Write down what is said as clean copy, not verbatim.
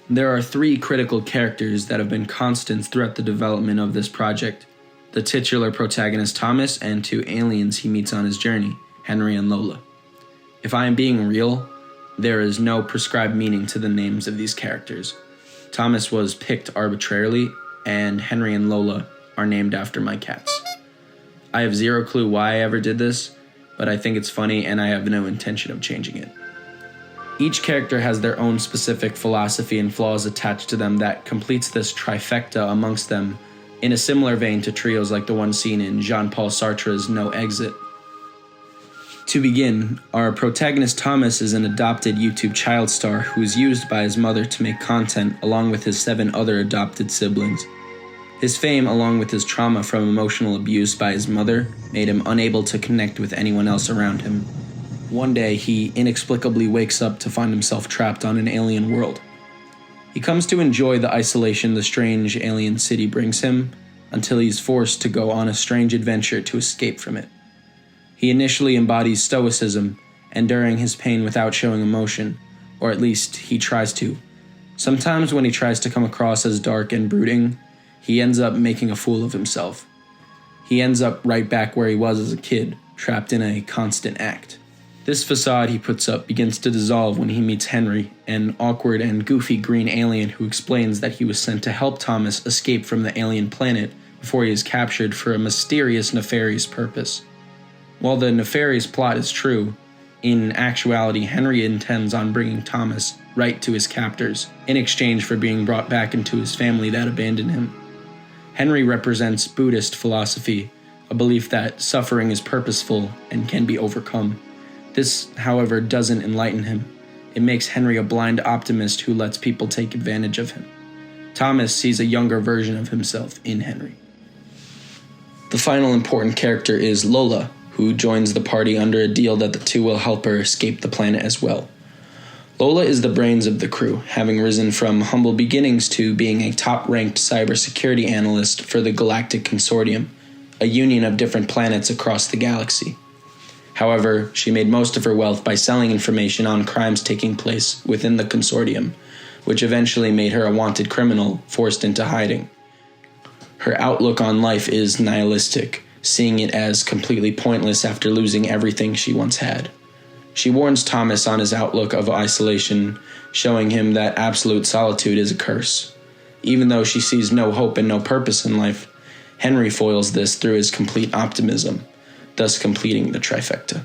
There are three critical characters that have been constants throughout the development of this project: the titular protagonist Thomas and two aliens he meets on his journey, Henry and Lola. If I am being real, there is no prescribed meaning to the names of these characters. Thomas was picked arbitrarily, and Henry and Lola are named after my cats. I have zero clue why I ever did this, but I think it's funny and I have no intention of changing it. Each character has their own specific philosophy and flaws attached to them that completes this trifecta amongst them, in a similar vein to trios like the one seen in Jean-Paul Sartre's No Exit. To begin, our protagonist Thomas is an adopted YouTube child star who is used by his mother to make content along with his 7 other adopted siblings. His fame, along with his trauma from emotional abuse by his mother, made him unable to connect with anyone else around him. One day, he inexplicably wakes up to find himself trapped on an alien world. He comes to enjoy the isolation the strange alien city brings him, until he's forced to go on a strange adventure to escape from it. He initially embodies stoicism, enduring his pain without showing emotion, or at least he tries to. Sometimes when he tries to come across as dark and brooding, he ends up making a fool of himself. He ends up right back where he was as a kid, trapped in a constant act. This facade he puts up begins to dissolve when he meets Henry, an awkward and goofy green alien who explains that he was sent to help Thomas escape from the alien planet before he is captured for a mysterious, nefarious purpose. While the nefarious plot is true, in actuality Henry intends on bringing Thomas right to his captors, in exchange for being brought back into his family that abandoned him. Henry represents Buddhist philosophy, a belief that suffering is purposeful and can be overcome. This, however, doesn't enlighten him. It makes Henry a blind optimist who lets people take advantage of him. Thomas sees a younger version of himself in Henry. The final important character is Lola, who joins the party under a deal that the two will help her escape the planet as well. Lola is the brains of the crew, having risen from humble beginnings to being a top-ranked cybersecurity analyst for the Galactic Consortium, a union of different planets across the galaxy. However, she made most of her wealth by selling information on crimes taking place within the consortium, which eventually made her a wanted criminal forced into hiding. Her outlook on life is nihilistic, seeing it as completely pointless after losing everything she once had. She warns Thomas on his outlook of isolation, showing him that absolute solitude is a curse. Even though she sees no hope and no purpose in life, Henry foils this through his complete optimism, thus completing the trifecta.